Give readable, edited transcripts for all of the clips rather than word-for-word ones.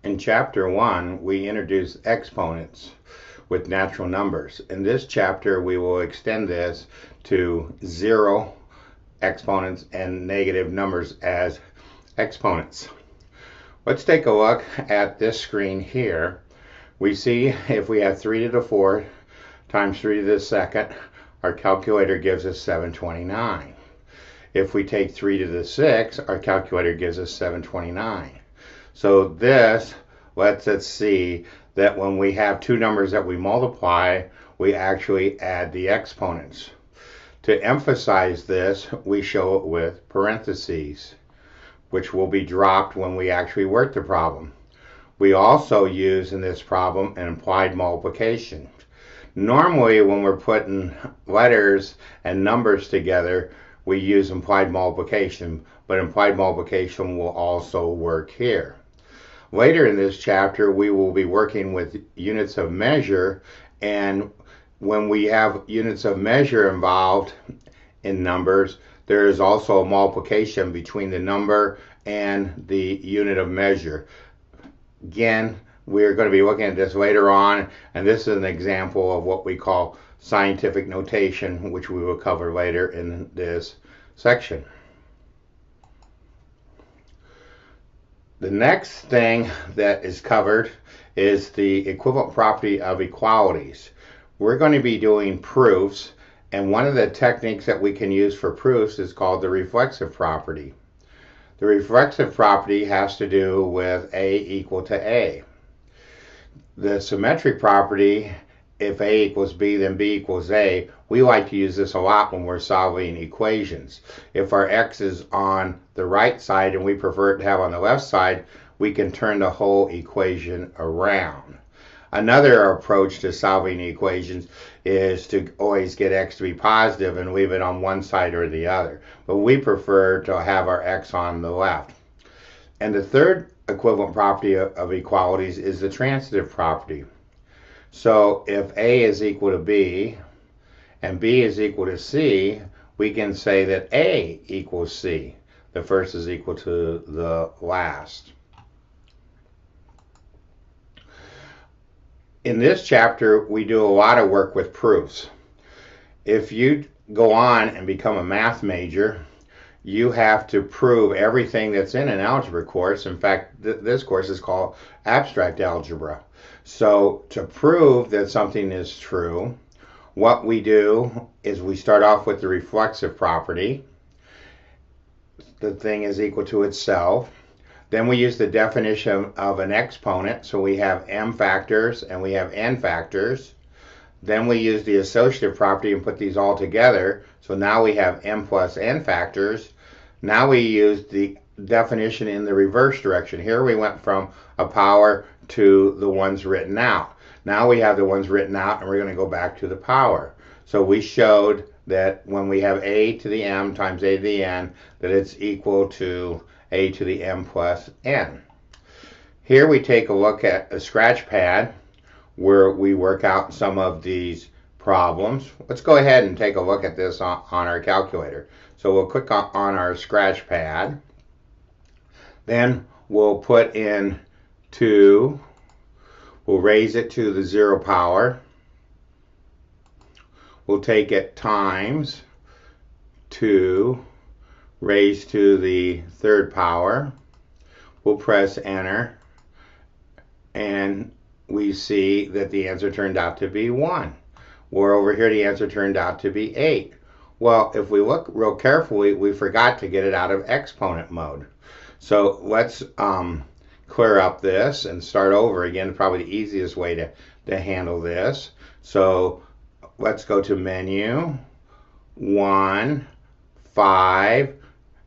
In Chapter 1, we introduce exponents with natural numbers. In this chapter, we will extend this to zero exponents and negative numbers as exponents. Let's take a look at this screen here. We see if we have 3 to the 4th times 3 to the 2nd, our calculator gives us 729. If we take 3 to the 6th, our calculator gives us 729. So this lets us see that when we have two numbers that we multiply, we actually add the exponents. To emphasize this, we show it with parentheses, which will be dropped when we actually work the problem. We also use in this problem an implied multiplication. Normally, when we're putting letters and numbers together, we use implied multiplication, but implied multiplication will also work here. Later in this chapter, we will be working with units of measure, and when we have units of measure involved in numbers, there is also a multiplication between the number and the unit of measure. Again, we're going to be looking at this later on, and this is an example of what we call scientific notation, which we will cover later in this section. The next thing that is covered is the equivalent property of equalities. We're going to be doing proofs, and one of the techniques that we can use for proofs is called the reflexive property. The reflexive property has to do with A equal to A. The symmetric property, if A equals B, then B equals A, we like to use this a lot when we're solving equations. If our x is on the right side and we prefer it to have on the left side, we can turn the whole equation around. Another approach to solving equations is to always get x to be positive and leave it on one side or the other. But we prefer to have our x on the left. And the third equivalent property of equalities is the transitive property. So if A is equal to B and B is equal to C, we can say that A equals C. The first is equal to the last. In this chapter, we do a lot of work with proofs. If you go on and become a math major, you have to prove everything that's in an algebra course. In fact, this course is called abstract algebra. So to prove that something is true, what we do is we start off with the reflexive property. The thing is equal to itself. Then we use the definition of an exponent. So we have m factors and we have n factors. Then we use the associative property and put these all together. So now we have m plus n factors. Now we use the definition in the reverse direction. Here we went from a power to the ones written out. Now we have the ones written out and we're going to go back to the power. So we showed that when we have a to the m times a to the n, that it's equal to a to the m plus n. Here we take a look at a scratch pad where we work out some of these problems. Let's go ahead and take a look at this on our calculator. So we'll click on our scratch pad. Then we'll put in 2. We'll raise it to the 0 power. We'll take it times 2 raised to the 3rd power. We'll press enter, and we see that the answer turned out to be 1. Or over here the answer turned out to be 8. Well, if we look real carefully, we forgot to get it out of exponent mode. So let's clear up this and start over again. Probably the easiest way to handle this. So let's go to menu. 1, 5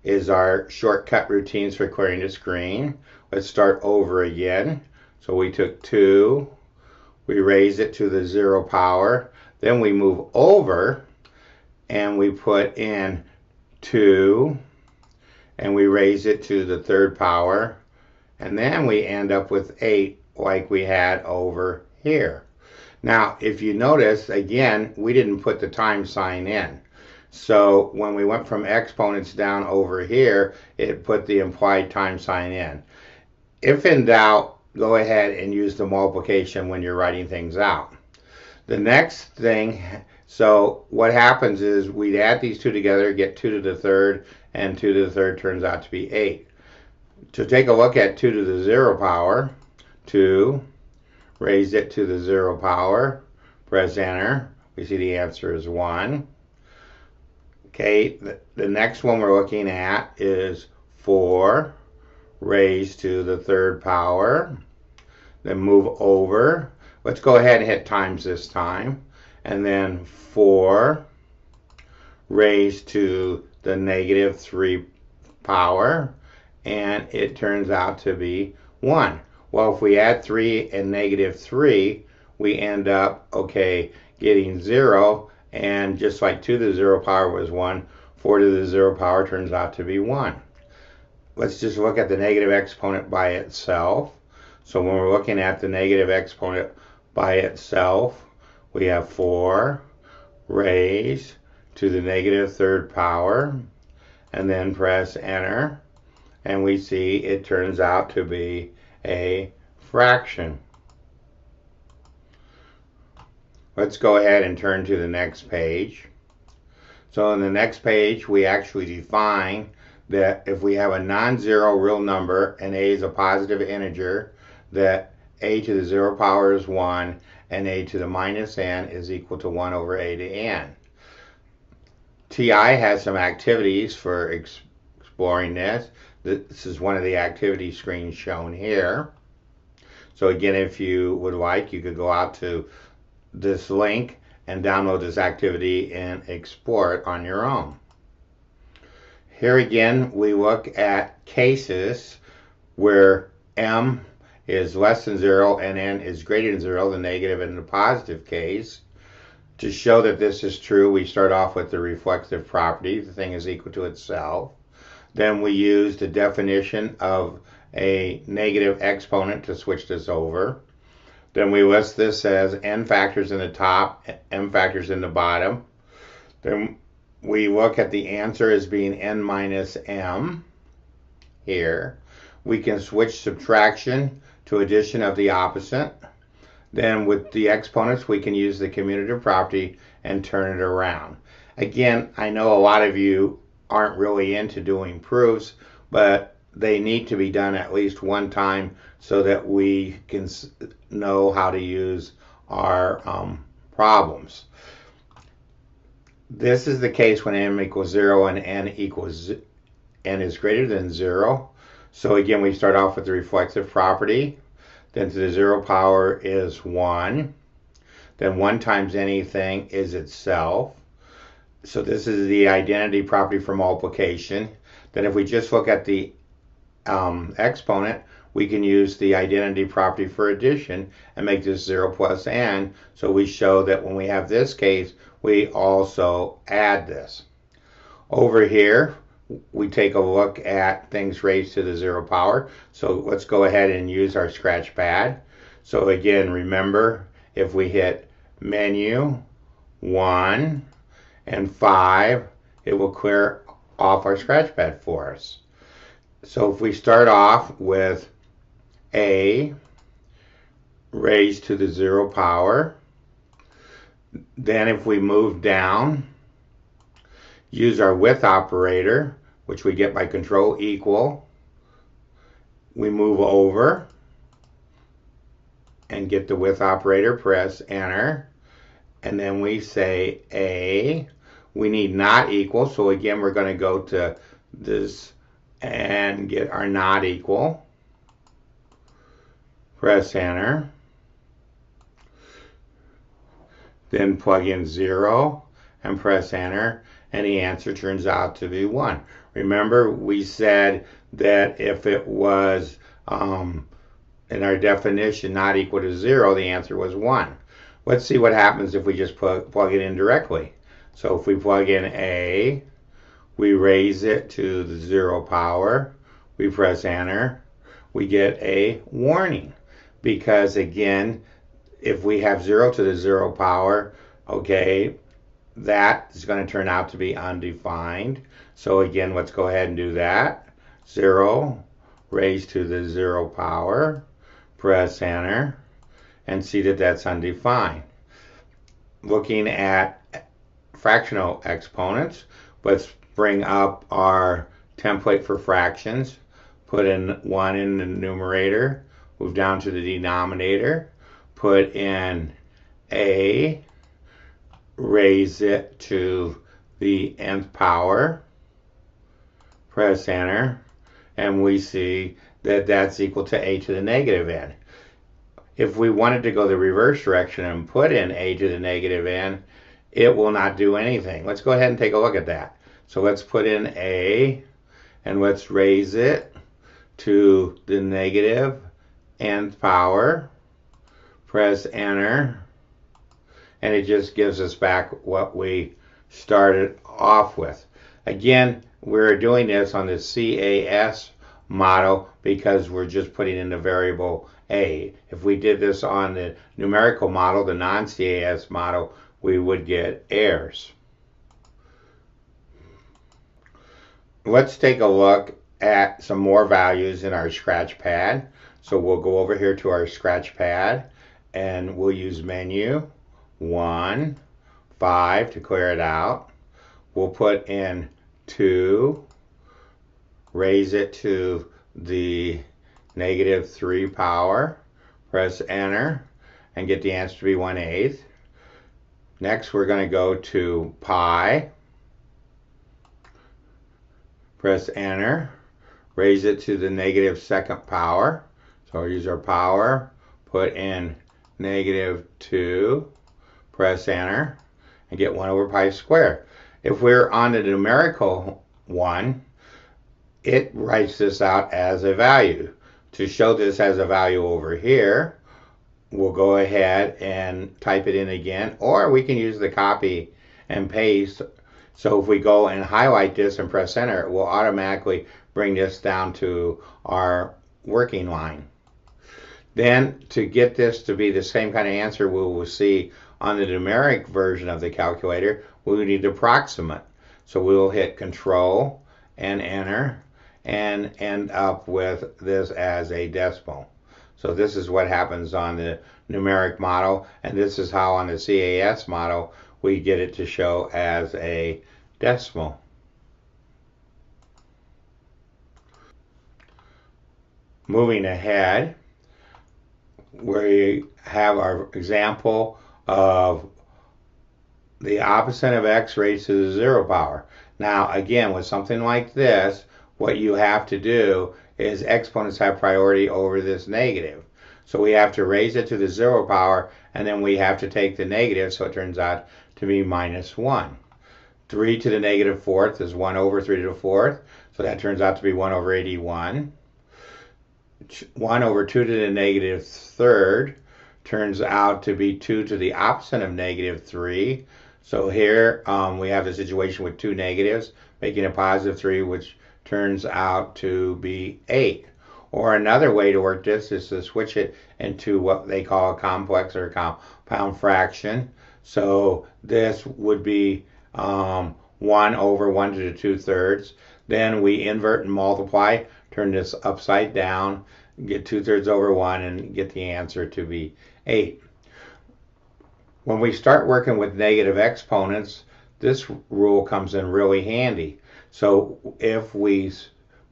is our shortcut routines for clearing the screen. Let's start over again. So we took 2, we raise it to the 0 power, then we move over and we put in 2 and we raise it to the 3rd power, and then we end up with 8 like we had over here. Now if you notice, again, we didn't put the times sign in. So when we went from exponents down over here, it put the implied times sign in. If in doubt, go ahead and use the multiplication when you're writing things out. The next thing, so what happens is we'd add these two together, get 2 to the third, and 2 to the third turns out to be 8. To take a look at 2 to the 0 power, 2, raise it to the 0 power, press enter. We see the answer is 1. Okay, the next one we're looking at is 4 raised to the 3rd power. Then move over. Let's go ahead and hit times this time. And then 4 raised to the negative 3 power. And it turns out to be 1. Well, if we add 3 and negative 3, we end up, okay, getting 0. And just like 2 to the 0 power was 1, 4 to the 0 power turns out to be 1. Let's just look at the negative exponent by itself. So when we're looking at the negative exponent by itself, we have 4 raised to the negative 3rd power, and then press enter, and we see it turns out to be a fraction. Let's go ahead and turn to the next page. So in the next page, we actually define that if we have a non-zero real number and a is a positive integer, that a to the 0 power is 1 and a to the minus n is equal to 1 over a to n. TI has some activities for exploring this. This is one of the activity screens shown here. So again, if you would like, you could go out to this link and download this activity and explore it on your own. Here again, we look at cases where m is less than 0 and n is greater than 0, the negative and the positive case. To show that this is true, we start off with the reflexive property. The thing is equal to itself. Then we use the definition of a negative exponent to switch this over. Then we list this as n factors in the top, m factors in the bottom. Then we look at the answer as being n minus m here. We can switch subtraction to addition of the opposite. Then with the exponents, we can use the commutative property and turn it around. Again, I know a lot of you aren't really into doing proofs, but they need to be done at least one time so that we can know how to use our problems. This is the case when m equals 0 and n is greater than 0. So again, we start off with the reflexive property. Then to the 0 power is 1. Then 1 times anything is itself. So this is the identity property for multiplication. Then if we just look at the exponent, we can use the identity property for addition and make this 0 plus n. So we show that when we have this case, we also add this. Over here, we take a look at things raised to the 0 power. So let's go ahead and use our scratch pad. So again, remember, if we hit menu, 1, and 5, it will clear off our scratch pad for us. So if we start off with a raised to the 0 power, then if we move down, use our with operator, which we get by control equal, we move over and get the with operator, press enter, and then we say a. We need not equal, so again we're going to go to this and get our not equal. Press enter. Then plug in 0 and press enter, and the answer turns out to be 1. Remember, we said that if it was in our definition not equal to 0, the answer was 1. Let's see what happens if we just plug it in directly. So if we plug in a, we raise it to the 0 power, we press enter, we get a warning. Because again, if we have 0 to the 0 power, okay, that is going to turn out to be undefined. So again, let's go ahead and do that. 0 raised to the 0 power, press enter, and see that that's undefined. Looking at fractional exponents, let's bring up our template for fractions. Put in 1 in the numerator, move down to the denominator, put in a, raise it to the nth power, press enter, and we see that that's equal to a to the negative n. If we wanted to go the reverse direction and put in a to the negative n, it will not do anything. Let's go ahead and take a look at that. So let's put in a, and let's raise it to the negative nth power, press enter, and it just gives us back what we started off with. Again, we're doing this on the CAS model because we're just putting in the variable a. If we did this on the numerical model, the non-CAS model, we would get errors. Let's take a look at some more values in our scratch pad. So we'll go over here to our scratch pad and we'll use menu 1, 5 to clear it out. We'll put in 2, raise it to the negative 3 power, press enter, and get the answer to be 1/8. Next, we're going to go to pi, press enter, raise it to the negative 2nd power. So we'll use our power, put in negative 2, press enter, and get 1 over pi squared. If we're on the numerical one, it writes this out as a value. To show this as a value over here, we'll go ahead and type it in again, or we can use the copy and paste. So if we go and highlight this and press enter, it will automatically bring this down to our working line. Then to get this to be the same kind of answer we will see on the numeric version of the calculator, we will need to approximate. So we will hit Control and enter and end up with this as a decimal. So this is what happens on the numeric model, and this is how on the CAS model we get it to show as a decimal. Moving ahead, we have our example of the opposite of x raised to the 0 power. Now again, with something like this, what you have to do is exponents have priority over this negative. So we have to raise it to the 0 power, and then we have to take the negative, so it turns out to be -1. 3 to the negative 4th is 1 over 3 to the 4th, so that turns out to be 1 over 81. 1 over 2 to the negative 3rd turns out to be 2 to the opposite of negative 3. So here we have a situation with 2 negatives, making a positive 3, which turns out to be 8. Or another way to work this is to switch it into what they call a complex or compound fraction. So this would be 1 over 1 to the 2/3. Then we invert and multiply, turn this upside down, get 2/3 over 1, and get the answer to be 8. When we start working with negative exponents, this rule comes in really handy. So if we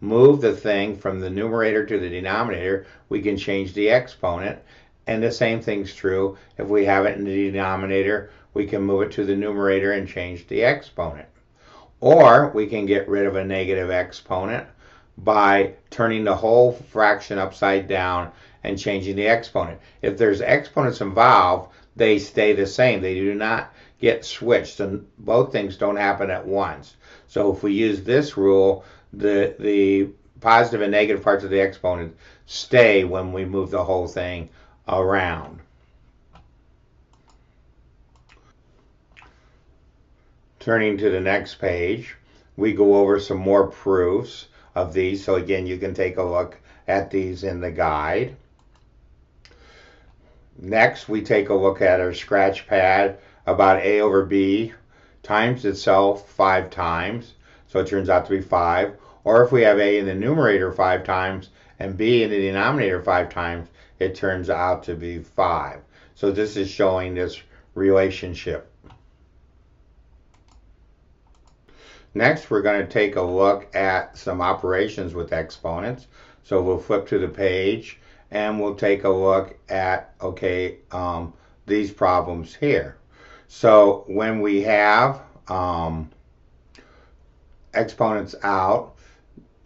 move the thing from the numerator to the denominator, we can change the exponent. And the same thing's true if we have it in the denominator, we can move it to the numerator and change the exponent. Or we can get rid of a negative exponent by turning the whole fraction upside down and changing the exponent. If there's exponents involved, they stay the same. They do not get switched, and both things don't happen at once. So if we use this rule, the positive and negative parts of the exponent stay when we move the whole thing around. Turning to the next page, we go over some more proofs of these. So again, you can take a look at these in the guide. Next, we take a look at our scratch pad about a over b times itself 5 times. So it turns out to be 5. Or if we have a in the numerator 5 times, and b in the denominator 5 times, it turns out to be 5. So this is showing this relationship. Next, we're going to take a look at some operations with exponents. So we'll flip to the page and we'll take a look at, these problems here. So when we have exponents out,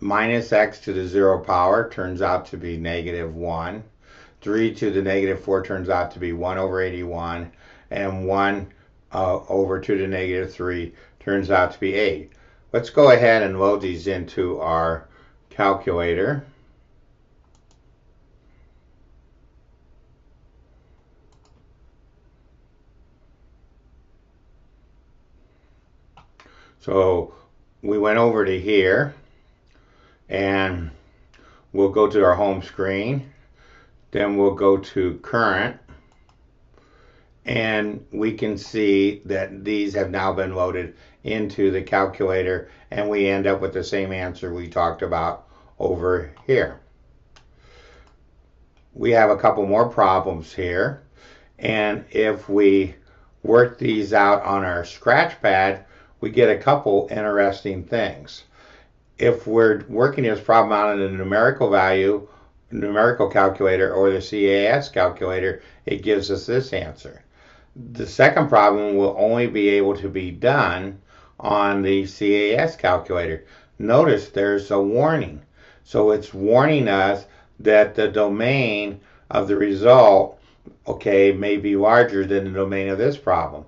minus x to the 0 power turns out to be -1. 3 to the -4 turns out to be 1 over 81. And 1 over 2 to the -3 turns out to be 8. Let's go ahead and load these into our calculator. So we went over to here and we'll go to our home screen. Then we'll go to current and we can see that these have now been loaded into the calculator and we end up with the same answer we talked about over here. We have a couple more problems here, and if we work these out on our scratch pad, we get a couple interesting things. If we're working this problem out in a numerical calculator or the CAS calculator, it gives us this answer. The second problem will only be able to be done on the CAS calculator. Notice there's a warning. So it's warning us that the domain of the result, may be larger than the domain of this problem.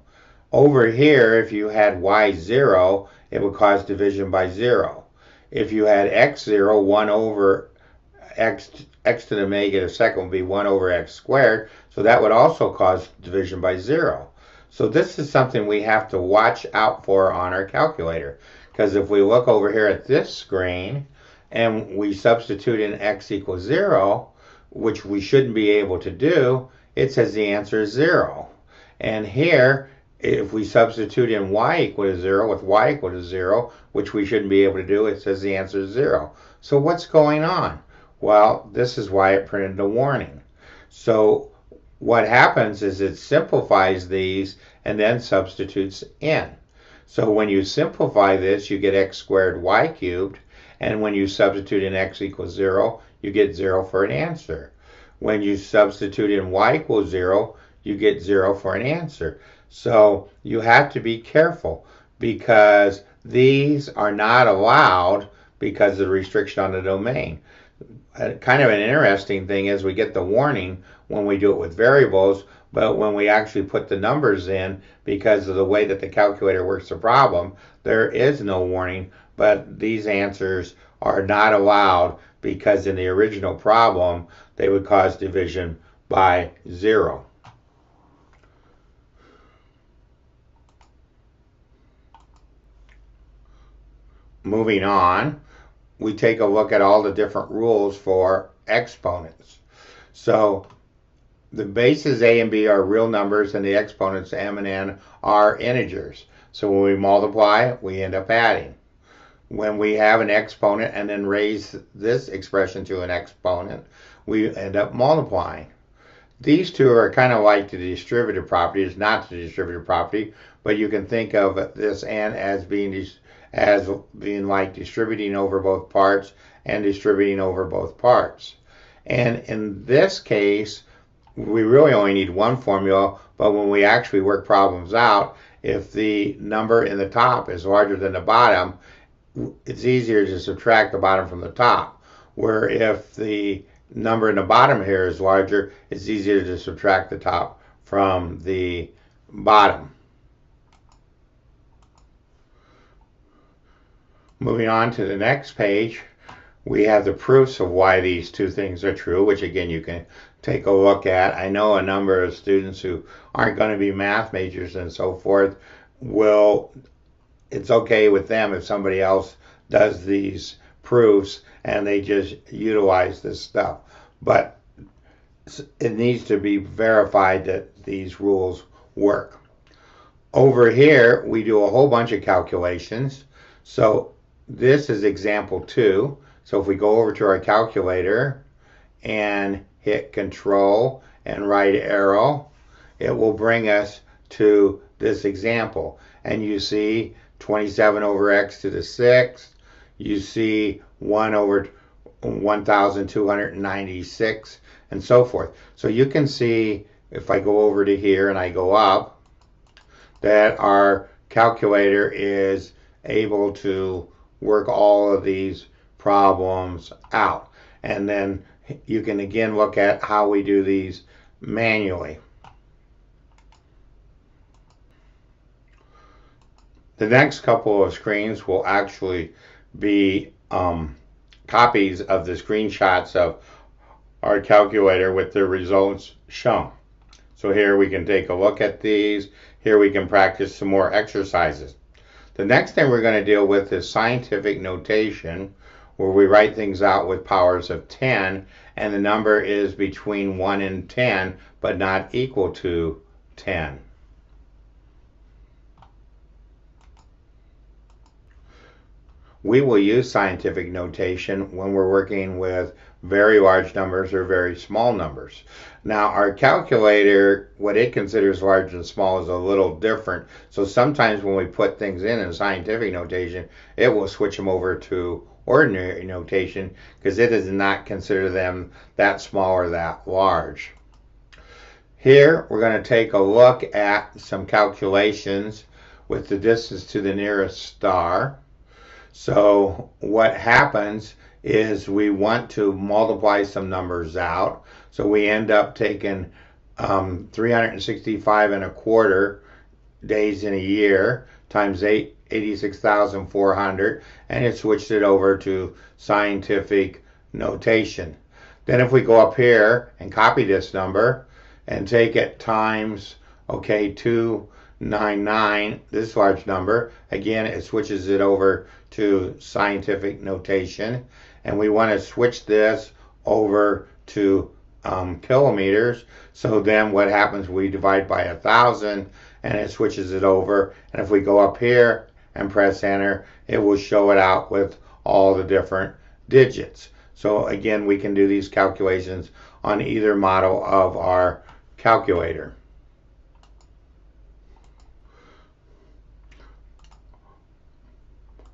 Over here, if you had y0, it would cause division by 0. If you had x0, 1 over x to the -2 would be 1 over x squared, so that would also cause division by 0. So this is something we have to watch out for on our calculator, because if we look over here at this screen and we substitute in x equals 0, which we shouldn't be able to do, it says the answer is 0. And here, if we substitute in y equal to 0 with y equal to 0, which we shouldn't be able to do, it says the answer is 0. So what's going on? Well, this is why it printed the warning. So what happens is it simplifies these and then substitutes in. So when you simplify this, you get x squared y cubed, and when you substitute in x equals 0, you get 0 for an answer. When you substitute in y equals 0, you get 0 for an answer. So you have to be careful because these are not allowed because of the restriction on the domain. Kind of an interesting thing is we get the warning when we do it with variables, but when we actually put the numbers in, because of the way that the calculator works the problem, there is no warning, but these answers are not allowed because in the original problem, they would cause division by 0. Moving on, we take a look at all the different rules for exponents. So the bases a and b are real numbers and the exponents m and n are integers. So when we multiply, we end up adding. When we have an exponent and then raise this expression to an exponent, we end up multiplying. These two are kind of like the distributive property. It's not the distributive property, but you can think of this n as being like distributing over both parts and distributing over both parts. And in this case, we really only need one formula, but when we actually work problems out, if the number in the top is larger than the bottom, it's easier to subtract the bottom from the top. Where if the number in the bottom here is larger, it's easier to subtract the top from the bottom. Moving on to the next page, we have the proofs of why these two things are true, which again you can take a look at. I know a number of students who aren't going to be math majors and so forth it's okay with them if somebody else does these proofs and they just utilize this stuff. But it needs to be verified that these rules work. Over here, we do a whole bunch of calculations. So this is example 2. So if we go over to our calculator and hit Control and right arrow, it will bring us to this example. And you see 27 over x to the 6th. You see 1 over 1,296 and so forth. So you can see, if I go over to here and I go up, that our calculator is able to work all of these problems out. And then you can again look at how we do these manually. The next couple of screens will actually be copies of the screenshots of our calculator with the results shown. So here we can take a look at these. Here we can practice some more exercises. The next thing we're going to deal with is scientific notation, where we write things out with powers of 10, and the number is between 1 and 10, but not equal to 10. We will use scientific notation when we're working with very large numbers or very small numbers. Now, our calculator, what it considers large and small, is a little different. So sometimes when we put things in scientific notation, it will switch them over to ordinary notation because it does not consider them that small or that large. Here, we're going to take a look at some calculations with the distance to the nearest star. So what happens is we want to multiply some numbers out. So we end up taking 365 and a quarter days in a year times 86,400, and it switched it over to scientific notation. Then if we go up here and copy this number and take it times, 299, this large number, again, it switches it over to scientific notation. And we want to switch this over to kilometers. So then what happens, we divide by 1,000 and it switches it over. And if we go up here and press enter, it will show it out with all the different digits. So again, we can do these calculations on either model of our calculator.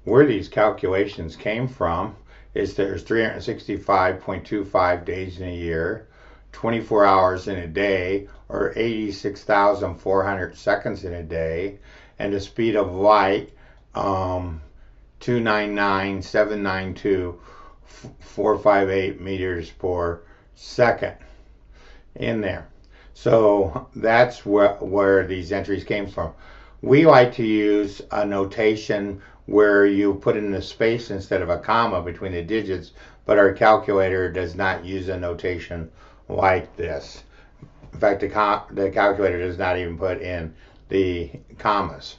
Where these calculations came from is there's 365.25 days in a year, 24 hours in a day, or 86,400 seconds in a day, and the speed of light 299,792,458 meters per second in there. So that's where these entries came from. We like to use a notation where you put in a space instead of a comma between the digits, but our calculator does not use a notation like this. In fact, the calculator does not even put in the commas.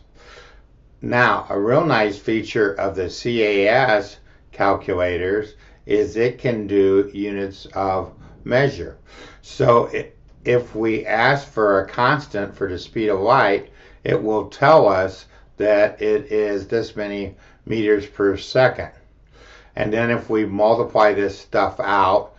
Now, a real nice feature of the CAS calculators is it can do units of measure. So if we ask for a constant for the speed of light, it will tell us that it is this many meters per second. And then if we multiply this stuff out,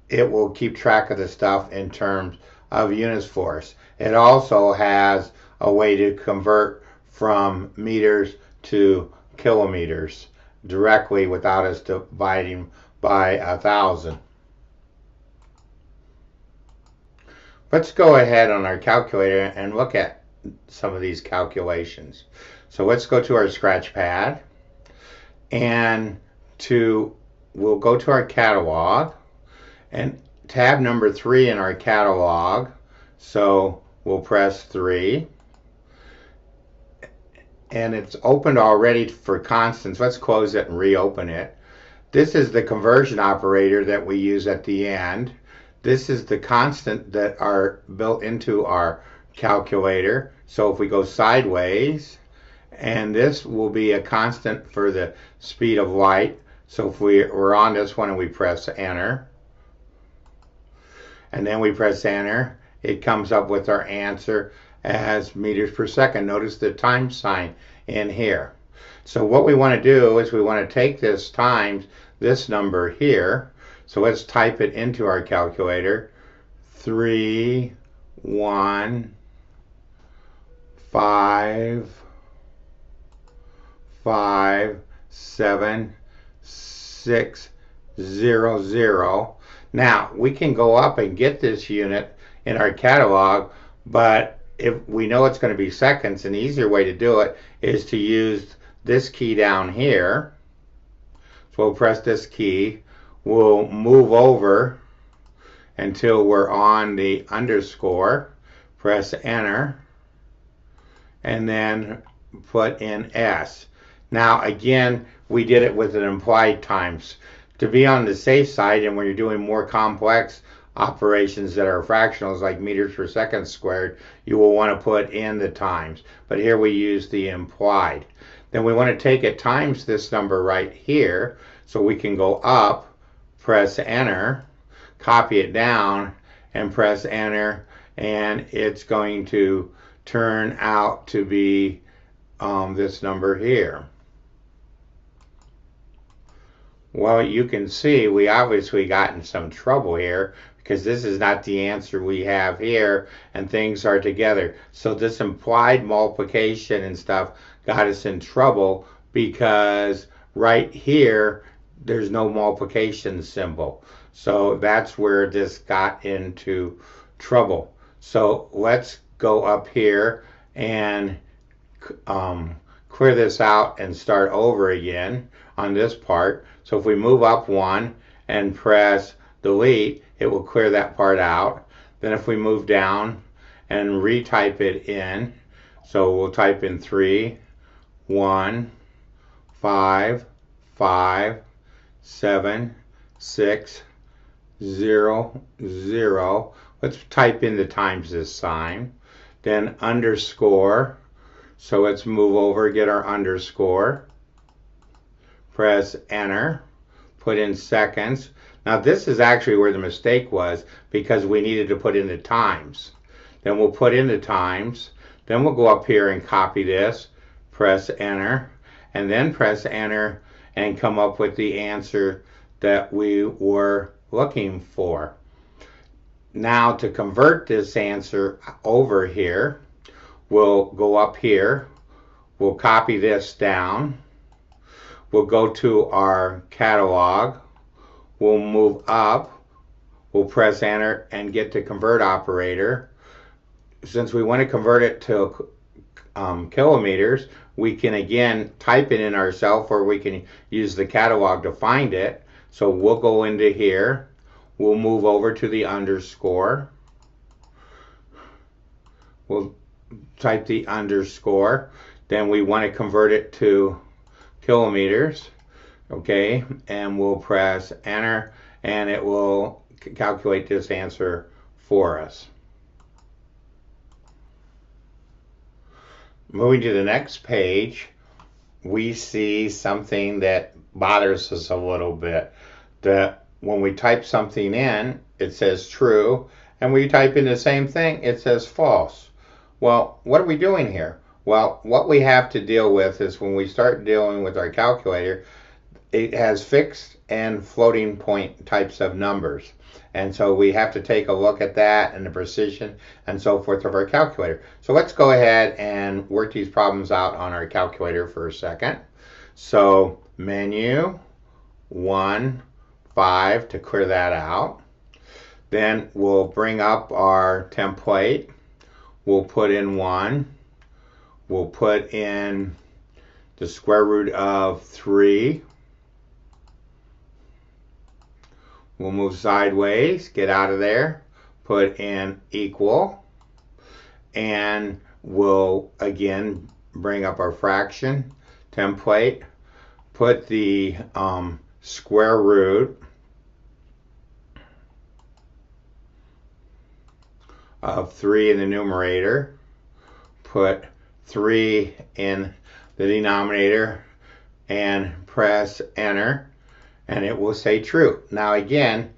it will keep track of the stuff in terms of units for us. It also has a way to convert from meters to kilometers directly without us dividing by 1,000. Let's go ahead on our calculator and look at some of these calculations. So let's go to our scratch pad, and we'll go to our catalog and tab number 3 in our catalog. So we'll press 3, and it's opened already for constants. Let's close it and reopen it. This is the conversion operator that we use at the end. This is the constant that are built into our calculator. So if we go sideways, and this will be a constant for the speed of light. So if we're on this one and we press enter, and then we press enter, it comes up with our answer as meters per second. Notice the time sign in here. So what we want to do is we want to take this times this number here. So let's type it into our calculator. 3, 1, 5, 5, 7, 6, 0, 0. Now, we can go up and get this unit in our catalog, but if we know it's going to be seconds, an easier way to do it is to use this key down here. So we'll press this key. We'll move over until we're on the underscore. Press enter. And then put in S. Now again, we did it with an implied times. To be on the safe side, and when you're doing more complex operations that are fractionals like meters per second squared, you will want to put in the times. But here we use the implied. Then we want to take it times this number right here, so we can go up, press enter, copy it down, and press enter, and it's going to turn out to be this number here. Well, you can see we obviously got in some trouble here because this is not the answer we have here, and things are together. So this implied multiplication and stuff got us in trouble because right here there's no multiplication symbol. So that's where this got into trouble. So let's go up here and clear this out and start over again on this part. So if we move up one and press delete, it will clear that part out. Then if we move down and retype it in, so we'll type in 3, 1, 5, 5, 7, 6, 0, 0. Let's type in the times this time. Then underscore. So let's move over, get our underscore. Press enter. Put in seconds. Now this is actually where the mistake was, because we needed to put in the times. Then we'll put in the times. Then we'll go up here and copy this. Press enter. And then press enter and come up with the answer that we were looking for. Now to convert this answer over here, we'll go up here, we'll copy this down, we'll go to our catalog, we'll move up, we'll press enter and get the convert operator. Since we want to convert it to kilometers, we can again type it in ourselves, or we can use the catalog to find it. So we'll go into here, we'll move over to the underscore, we'll type the underscore, then we want to convert it to kilometers, okay, and we'll press enter and it will calculate this answer for us. Moving to the next page, we see something that bothers us a little bit. That when we type something in, it says true, and when you type in the same thing, it says false. Well, what are we doing here? Well, what we have to deal with is when we start dealing with our calculator, it has fixed and floating point types of numbers. And so we have to take a look at that and the precision and so forth of our calculator. So let's go ahead and work these problems out on our calculator for a second. So menu, 1, 5 to clear that out. Then we'll bring up our template. We'll put in 1. We'll put in the square root of 3. We'll move sideways, get out of there, put in equal, and we'll again bring up our fraction template, put the square root of 3 in the numerator, put 3 in the denominator, and press enter, and it will say true. Now again,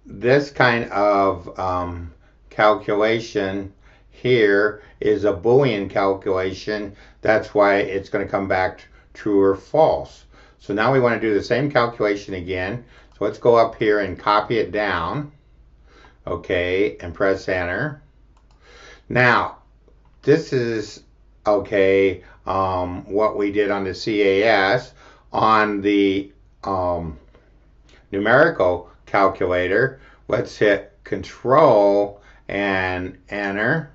this kind of calculation here is a Boolean calculation. That's why it's going to come back true or false. So now we want to do the same calculation again. So let's go up here and copy it down. Okay, and press enter. Now, this is, okay, what we did on the CAS. On the numerical calculator, let's hit Control and enter.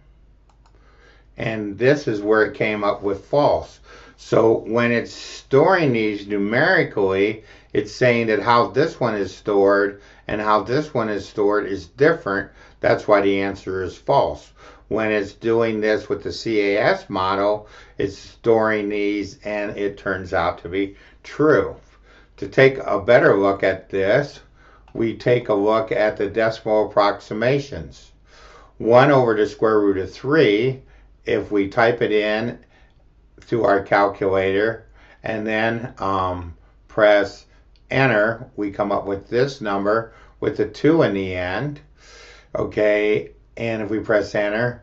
And this is where it came up with false. So when it's storing these numerically, it's saying that how this one is stored and how this one is stored is different. That's why the answer is false. When it's doing this with the CAS model, it's storing these and it turns out to be true. To take a better look at this, we take a look at the decimal approximations. 1 over the square root of 3, if we type it in to our calculator and then press enter, we come up with this number with a 2 in the end. Okay, and if we press enter,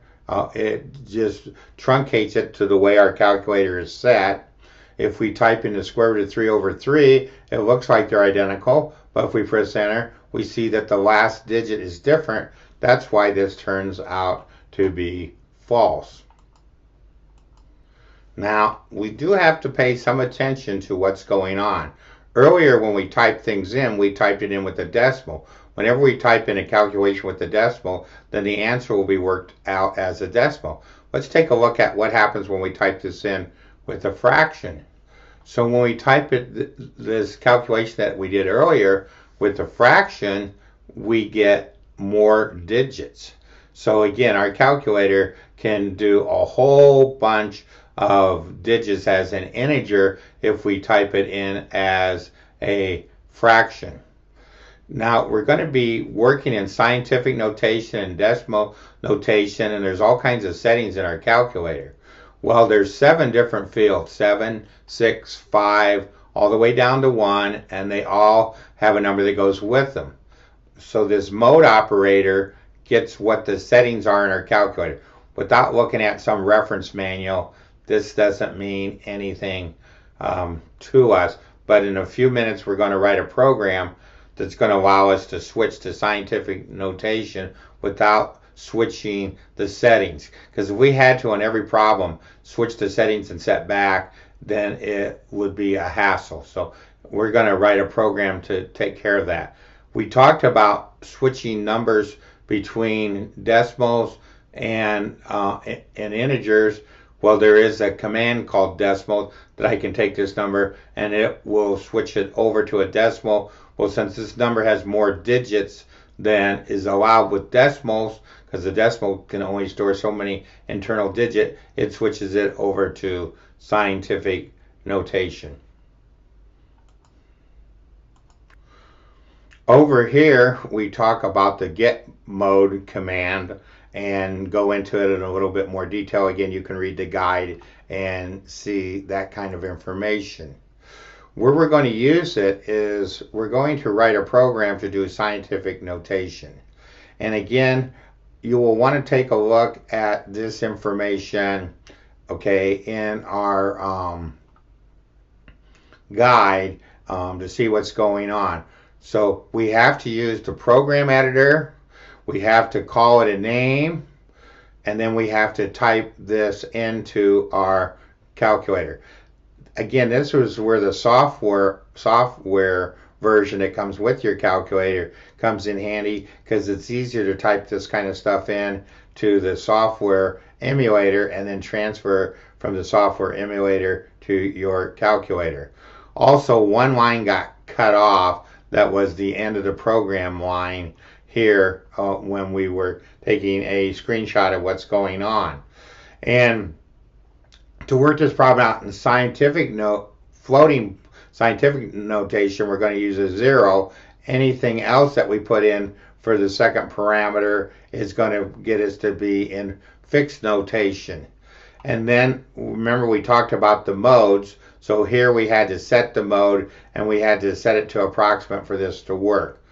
it just truncates it to the way our calculator is set. If we type in the square root of 3 over 3, it looks like they're identical, but if we press enter, we see that the last digit is different. That's why this turns out to be false. Now, we do have to pay some attention to what's going on. Earlier, when we typed things in, we typed it in with a decimal. Whenever we type in a calculation with a decimal, then the answer will be worked out as a decimal. Let's take a look at what happens when we type this in with a fraction. So when we type it, this calculation that we did earlier with a fraction, we get more digits. So again, our calculator can do a whole bunch of digits as an integer if we type it in as a fraction. Now we're going to be working in scientific notation and decimal notation, and there's all kinds of settings in our calculator. Well, there's 7 different fields, 7, 6, 5, all the way down to 1, and they all have a number that goes with them. So this mode operator gets what the settings are in our calculator. Without looking at some reference manual, this doesn't mean anything to us, but in a few minutes we're going to write a program that's going to allow us to switch to scientific notation without switching the settings. Because if we had to, on every problem, switch the settings and set back, then it would be a hassle. So we're going to write a program to take care of that. We talked about switching numbers between decimals and integers. Well, there is a command called decimal that I can take this number and it will switch it over to a decimal. Well, since this number has more digits than is allowed with decimals, because the decimal can only store so many internal digits, it switches it over to scientific notation. Over here, we talk about the get mode command and go into it in a little bit more detail. Again, you can read the guide and see that kind of information. Where we're going to use it is we're going to write a program to do scientific notation. And again, you will want to take a look at this information, okay, in our guide to see what's going on. So we have to use the program editor, we have to call it a name, and then we have to type this into our calculator. Again, this was where the software version that comes with your calculator comes in handy, because it's easier to type this kind of stuff in to the software emulator and then transfer from the software emulator to your calculator. Also, one line got cut off. That was the end of the program line here when we were taking a screenshot of what's going on. And to work this problem out in floating scientific notation, we're going to use a 0. Anything else that we put in for the second parameter is going to get us to be in fixed notation. And then remember we talked about the modes. So here we had to set the mode and we had to set it to approximate for this to work.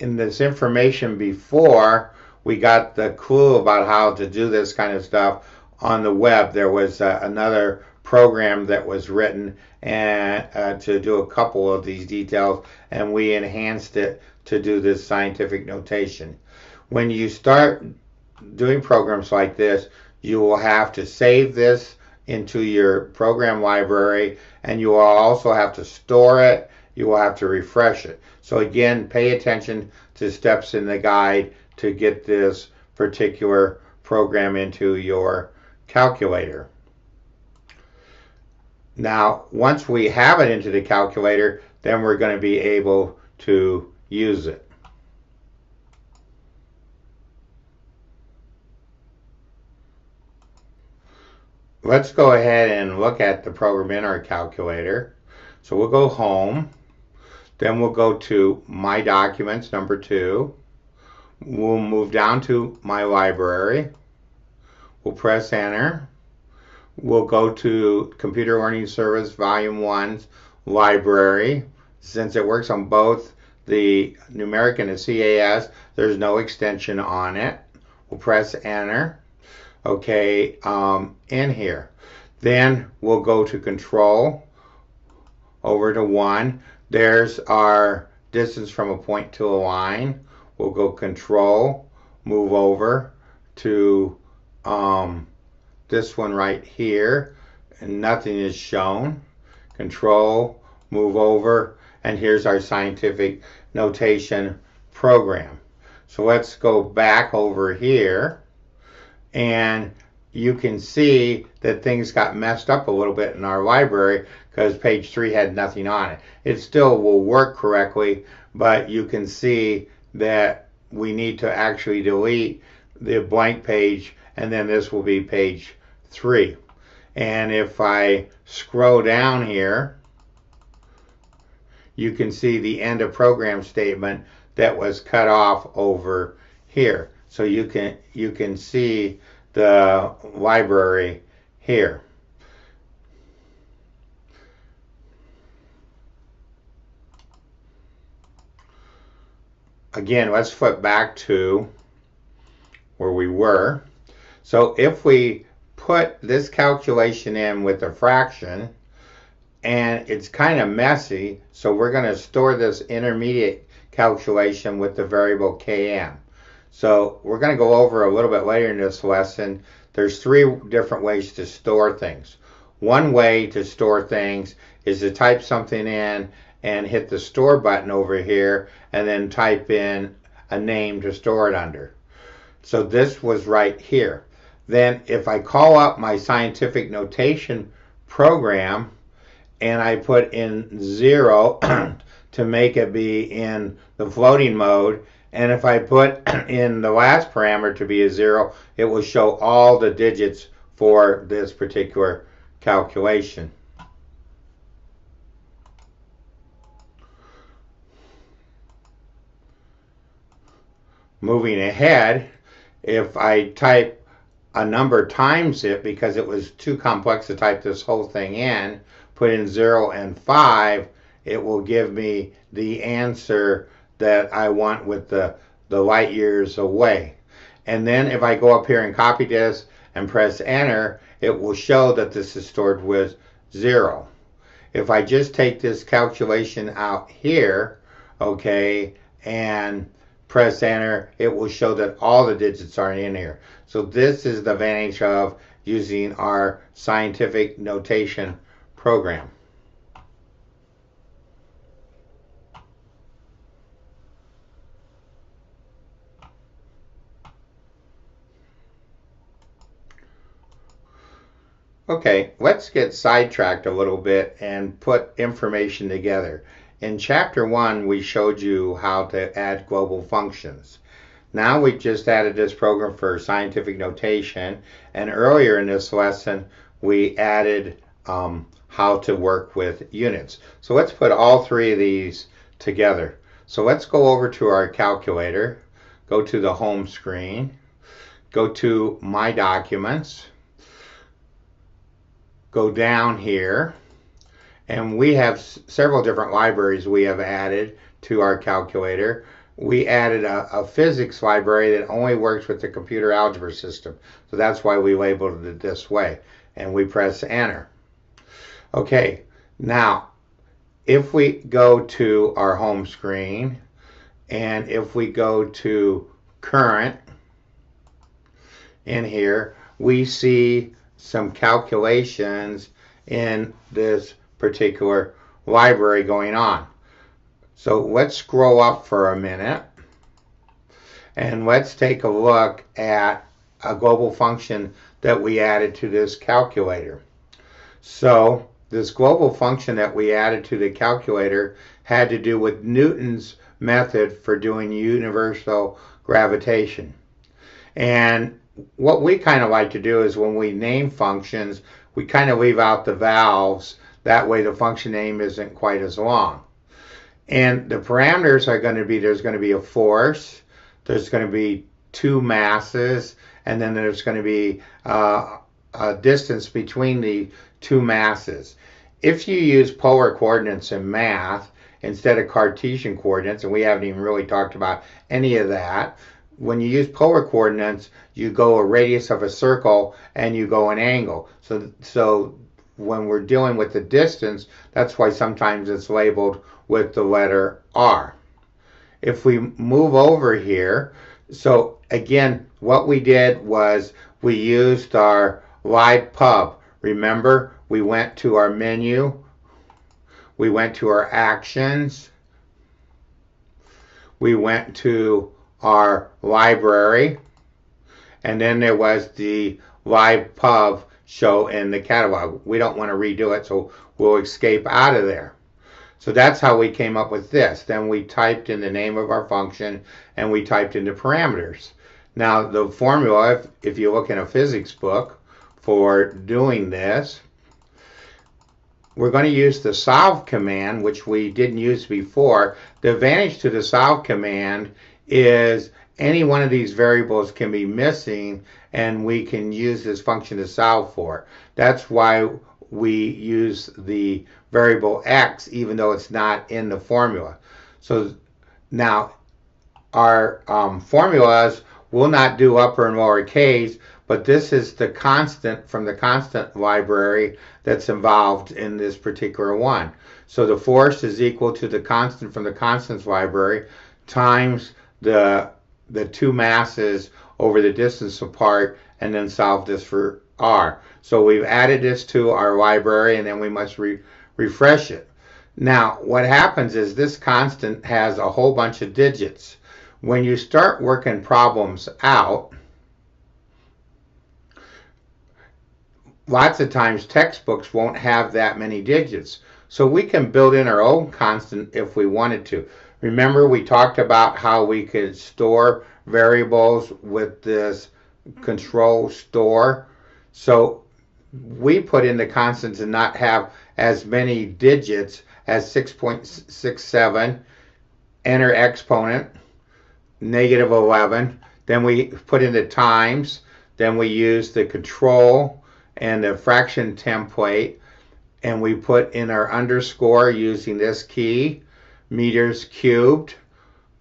In this information before, we got the clue about how to do this kind of stuff on the web. There was another program that was written and to do a couple of these details, and we enhanced it to do this scientific notation. When you start doing programs like this, you will have to save this into your program library, and you will also have to store it. You will have to refresh it. So again, pay attention to steps in the guide to get this particular program into your calculator. Now, once we have it into the calculator, then we're going to be able to use it. Let's go ahead and look at the program in our calculator. So we'll go home, then we'll go to My Documents, number 2. We'll move down to My Library. We'll press Enter. We'll go to Computer Learning Service Volume 1's Library. Since it works on both the numeric and the CAS, there's no extension on it. We'll press Enter. Okay, in here. Then we'll go to Control, over to 1. There's our distance from a point to a line. We'll go Control, move over to this one right here, and nothing is shown. Control, move over, and here's our scientific notation program. So let's go back over here, and you can see that things got messed up a little bit in our library because page 3 had nothing on it. It still will work correctly, but you can see that we need to actually delete the blank page, and then this will be page 3. And if I scroll down here, you can see the end of program statement that was cut off over here. So you can see the library here. Again, let's flip back to where we were. So if we put this calculation in with a fraction, and it's kind of messy, so we're going to store this intermediate calculation with the variable km. So we're going to go over a little bit later in this lesson. There's 3 different ways to store things. One way to store things is to type something in and hit the store button over here and then type in a name to store it under. So this was right here. Then if I call up my scientific notation program and I put in 0 to make it be in the floating mode, and if I put in the last parameter to be a 0, it will show all the digits for this particular calculation. Moving ahead, if I type a number times it, because it was too complex to type this whole thing in, put in 0 and 5, it will give me the answer that I want with the light years away. And then if I go up here and copy this and press enter, it will show that this is stored with 0. If I just take this calculation out here, okay, and press enter, it will show that all the digits are in here. So this is the advantage of using our scientific notation program. Okay, let's get sidetracked a little bit and put information together. In Chapter 1, we showed you how to add global functions. Now we just added this program for scientific notation, and earlier in this lesson, we added how to work with units. So let's put all 3 of these together. So let's go over to our calculator, go to the home screen, go to My Documents, go down here, and we have several different libraries we have added to our calculator. We added a physics library that only works with the computer algebra system, so that's why we labeled it this way, and we press enter. Okay, now if we go to our home screen and if we go to current in here, we see some calculations in this particular library going on. So let's scroll up for a minute and let's take a look at a global function that we added to this calculator. So this global function that we added to the calculator had to do with Newton's method for doing universal gravitation. And what we kind of like to do is when we name functions, we kind of leave out the valves. That way the function name isn't quite as long. And the parameters are going to be, there's going to be a force, there's going to be two masses, and then there's going to be a distance between the two masses. If you use polar coordinates in math instead of Cartesian coordinates, and we haven't even really talked about any of that, when you use polar coordinates, you go a radius of a circle and you go an angle. So when we're dealing with the distance, that's why sometimes it's labeled with the letter R. If we move over here, so again, what we did was we used our live pub. Remember, we went to our menu, we went to our actions, we went to our library, and then there was the live pub show in the catalog. We don't want to redo it, so we'll escape out of there. So that's how we came up with this. Then we typed in the name of our function and we typed in the parameters. Now the formula, if you look in a physics book for doing this, we're going to use the solve command, which we didn't use before. The advantage to the solve command is any one of these variables can be missing and we can use this function to solve for. That's why we use the variable x even though it's not in the formula. So now our formulas will not do upper and lower case, but this is the constant from the constant library that's involved in this particular one. So the force is equal to the constant from the constants library times the two masses over the distance apart, and then solve this for R. So we've added this to our library and then we must refresh it. Now what happens is this constant has a whole bunch of digits. When you start working problems out, lots of times textbooks won't have that many digits. So we can build in our own constant if we wanted to. Remember we talked about how we could store variables with this control store. So we put in the constants and not have as many digits as 6.67, enter exponent, negative 11, then we put in the times, then we use the control and the fraction template, and we put in our underscore using this key, meters cubed,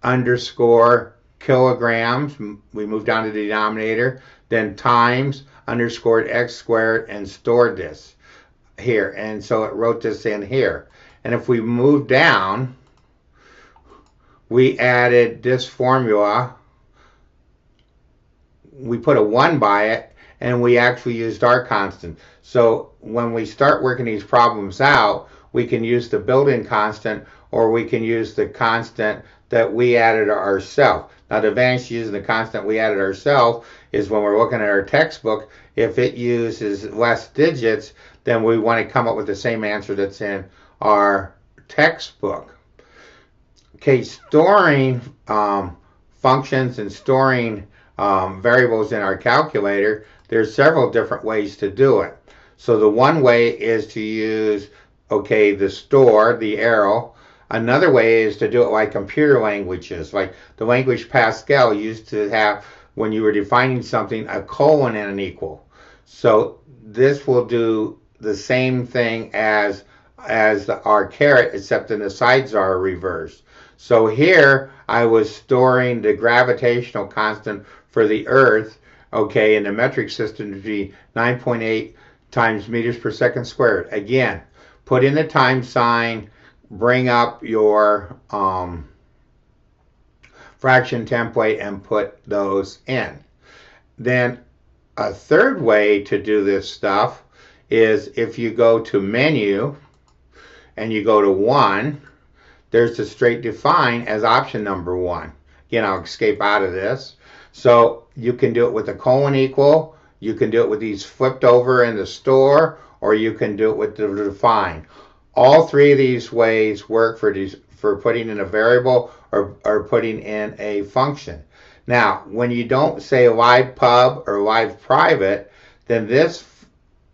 underscore kilograms, we move down to the denominator, then times, underscored x squared, and stored this here. And so it wrote this in here. And if we move down, we added this formula, we put a 1 by it, and we actually used our constant. So when we start working these problems out, we can use the built-in constant or we can use the constant that we added ourselves. Now the advantage to using the constant we added ourselves is when we're looking at our textbook, if it uses less digits, then we want to come up with the same answer that's in our textbook. Okay, storing functions and storing variables in our calculator, there's several different ways to do it. So the one way is to use, okay, the store, the arrow. Another way is to do it like computer languages, like the language Pascal used to have, when you were defining something, a colon and an equal. So this will do the same thing as our caret, except then the sides are reversed. So here I was storing the gravitational constant for the Earth, okay, in the metric system to be 9.8 times meters per second squared. Again, put in the time sign, bring up your fraction template and put those in. Then a third way to do this stuff is if you go to menu and you go to 1, there's the straight define as option number 1. Again, I'll escape out of this. So you can do it with a colon equal, you can do it with these flipped over in the store, or you can do it with the define. All three of these ways work for putting in a variable or putting in a function. Now, when you don't say live pub or live private, then this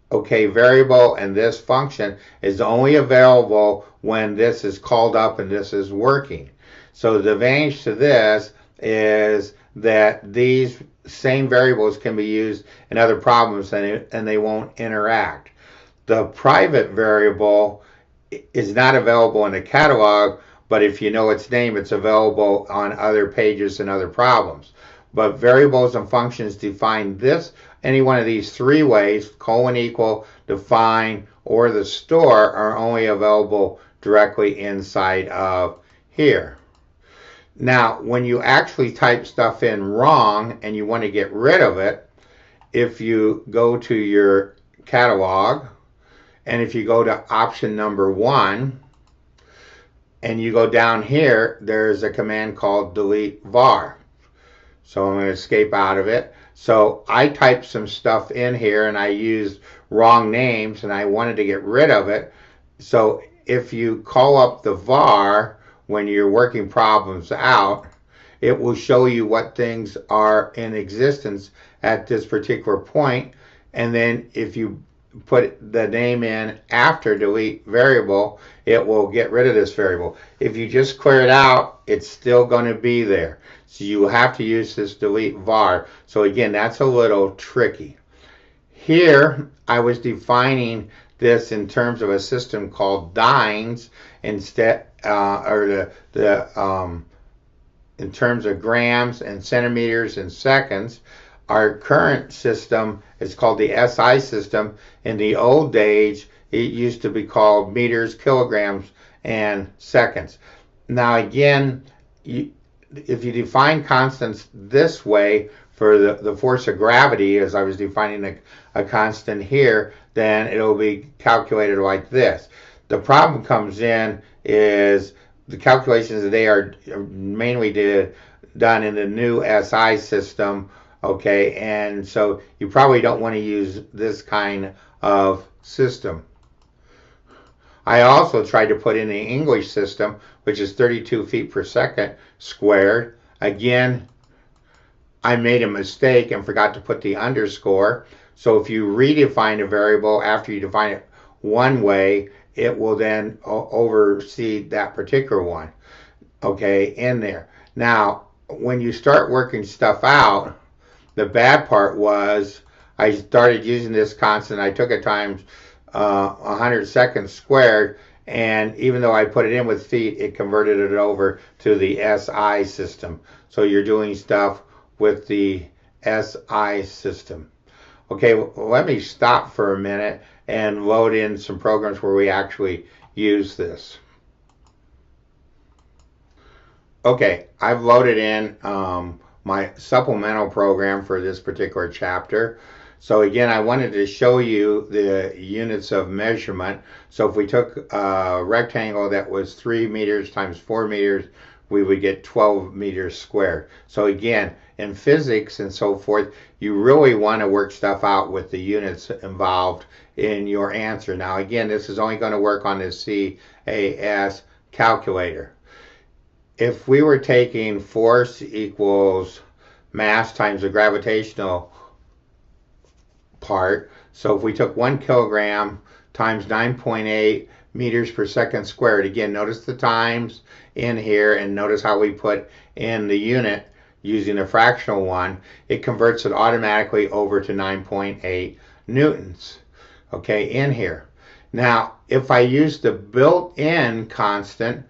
variable and this function is only available when this is called up and this is working. So the advantage to this is that these same variables can be used in other problems and they won't interact. The private variable is not available in the catalog, but if you know its name, it's available on other pages and other problems. But variables and functions define this, any one of these three ways, colon equal, define, or the store, are only available directly inside of here. Now, when you actually type stuff in wrong and you want to get rid of it, if you go to your catalog, and if you go to option number 1, and you go down here, there's a command called delete var. So I'm going to escape out of it. So I typed some stuff in here and I used wrong names and I wanted to get rid of it. So if you call up the var when you're working problems out, it will show you what things are in existence at this particular point. And then if you put the name in after delete variable, it will get rid of this variable. If you just clear it out, it's still going to be there. So you have to use this delete var. So again, that's a little tricky. Here, I was defining this in terms of a system called dynes instead, in terms of grams and centimeters and seconds. Our current system is called the SI system. In the old days, it used to be called meters, kilograms, and seconds. Now again, if you define constants this way for the force of gravity, as I was defining a constant here, then it'll be calculated like this. The problem comes in is the calculations today are mainly done in the new SI system. Okay, and so you probably don't want to use this kind of system. I also tried to put in the English system, which is 32 feet per second squared. Again, I made a mistake and forgot to put the underscore. So if you redefine a variable after you define it one way, it will then oversee that particular one, okay, in there. Now, when you start working stuff out, the bad part was I started using this constant. I took it times 100 seconds squared, and even though I put it in with feet, it converted it over to the SI system. So you're doing stuff with the SI system. Okay, well, let me stop for a minute and load in some programs where we actually use this. Okay, I've loaded in my supplemental program for this particular chapter. So again, I wanted to show you the units of measurement. So if we took a rectangle that was 3 meters times 4 meters, we would get 12 meters squared. So again, in physics and so forth, you really want to work stuff out with the units involved in your answer. Now again, this is only going to work on this CAS calculator. If we were taking force equals mass times the gravitational part, so if we took 1 kilogram times 9.8 meters per second squared, again, notice the times in here and notice how we put in the unit using a fractional one, it converts it automatically over to 9.8 newtons, okay, in here. Now, if I use the built-in constant,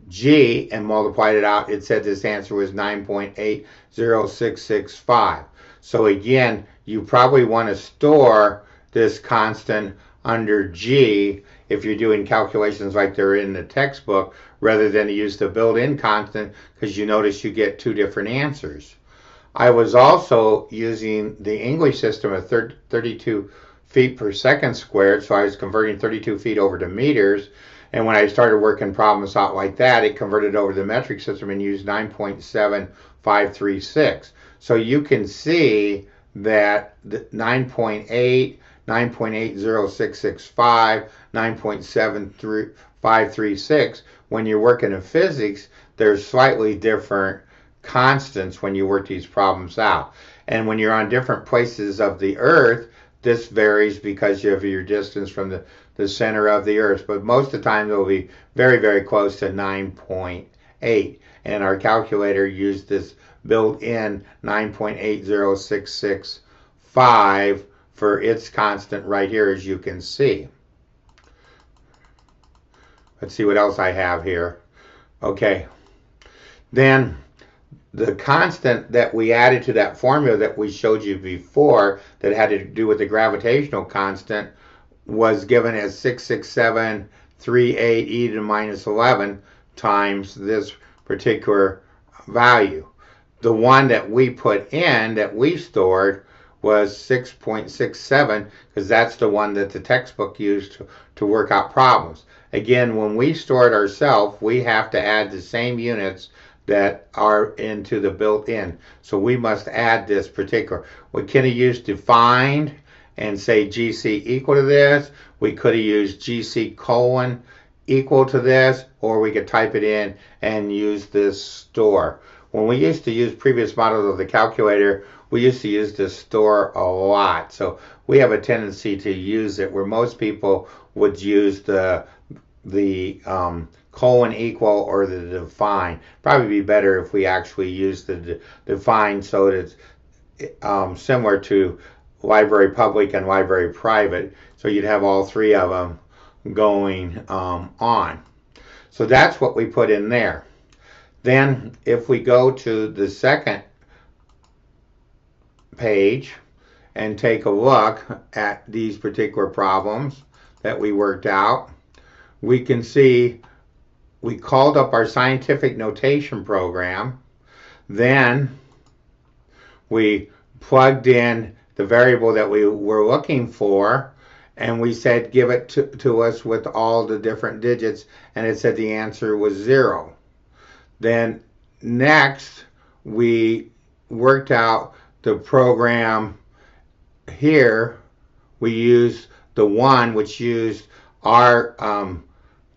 G, and multiplied it out, it said this answer was 9.80665. So again, you probably want to store this constant under G if you're doing calculations like they're in the textbook, rather than to use the built-in constant, because you notice you get two different answers. I was also using the English system of 32 feet per second squared, so I was converting 32 feet over to meters. And when I started working problems out like that, it converted over to the metric system and used 9.7536. So you can see that the 9.8, 9.80665, 9.7536, when you're working in physics, there's slightly different constants when you work these problems out. And when you're on different places of the Earth, this varies because you have your distance from the center of the Earth. But most of the time, it will be very, very close to 9.8. And our calculator used this built-in 9.80665 for its constant right here, as you can see. Let's see what else I have here. Okay. Then the constant that we added to that formula that we showed you before that had to do with the gravitational constant was given as 66738 e to the minus 11 times this particular value. The one that we put in, that we stored, was 6.67, because that's the one that the textbook used to work out problems. Again, when we store it ourselves, we have to add the same units that are into the built-in. So we must add this particular. We could have used defined and say GC equal to this. We could have used GC colon equal to this, or we could type it in and use this store. When we used to use previous models of the calculator, we used to use this store a lot. So we have a tendency to use it where most people would use the colon equal or the define. Probably be better if we actually use the define, so that it's similar to library public and library private. So you'd have all three of them going on. So that's what we put in there. Then if we go to the second page and take a look at these particular problems that we worked out, we can see we called up our scientific notation program. Then we plugged in the variable that we were looking for, and we said give it to us with all the different digits, and it said the answer was 0. Then next we worked out the program here. We used the 1, which used our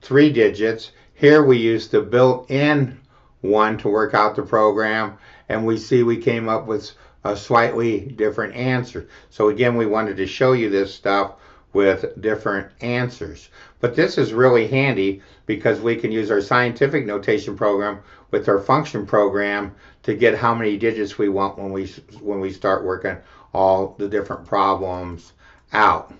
3 digits. Here we used the built-in 1 to work out the program, and we see we came up with a slightly different answer. So again, we wanted to show you this stuff with different answers. But this is really handy because we can use our scientific notation program with our function program to get how many digits we want when we start working all the different problems out.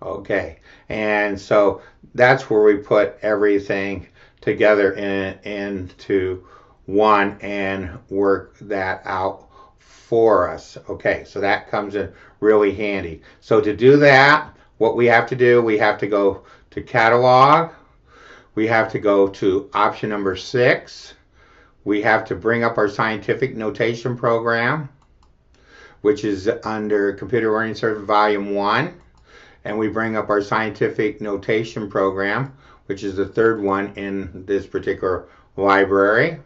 Okay, and so that's where we put everything together into one and work that out for us. Okay, so that comes in really handy. So to do that, what we have to do, we have to go to catalog, we have to go to option number 6, we have to bring up our scientific notation program, which is under Computer Learning Service Volume 1, and we bring up our scientific notation program, which is the third one in this particular library.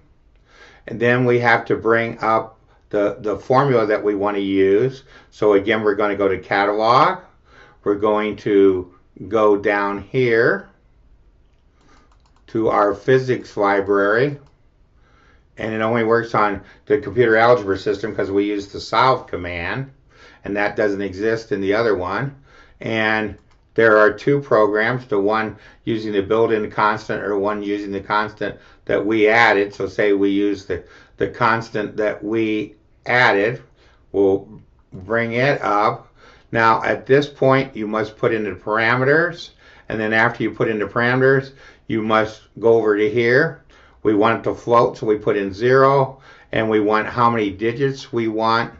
And then we have to bring up the formula that we want to use. So again, we're going to go to catalog. We're going to go down here to our physics library. And it only works on the computer algebra system because we use the solve command, and that doesn't exist in the other one. And there are 2 programs, the one using the built-in constant or one using the constant that we added. So say we use the constant that we added, we'll bring it up. Now at this point you must put in the parameters, and then after you put in the parameters you must go over to here. We want it to float, so we put in 0, and we want how many digits we want.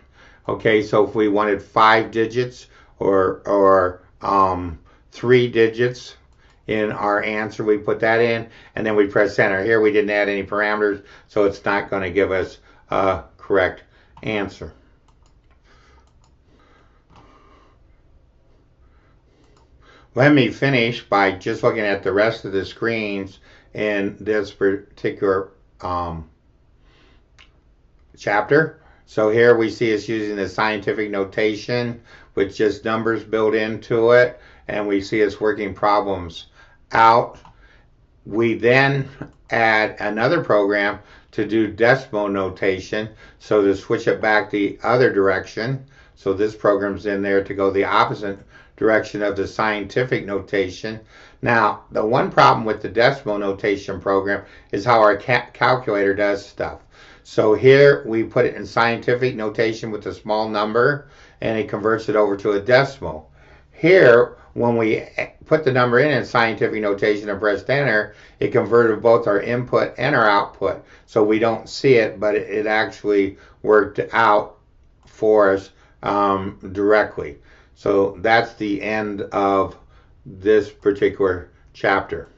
Okay, so if we wanted 5 digits or 3 digits in our answer. We put that in, and then we press enter. Here we didn't add any parameters, so it's not going to give us a correct answer. Let me finish by just looking at the rest of the screens in this particular chapter. So here we see us using the scientific notation with just numbers built into it, and we see us working problems out. We then add another program to do decimal notation, so to switch it back the other direction. So this program's in there to go the opposite direction of the scientific notation. Now, the one problem with the decimal notation program is how our calculator does stuff. So here we put it in scientific notation with a small number, and it converts it over to a decimal. Here, when we put the number in scientific notation and pressed enter, it converted both our input and our output. So we don't see it, but it actually worked out for us directly. So that's the end of this particular chapter.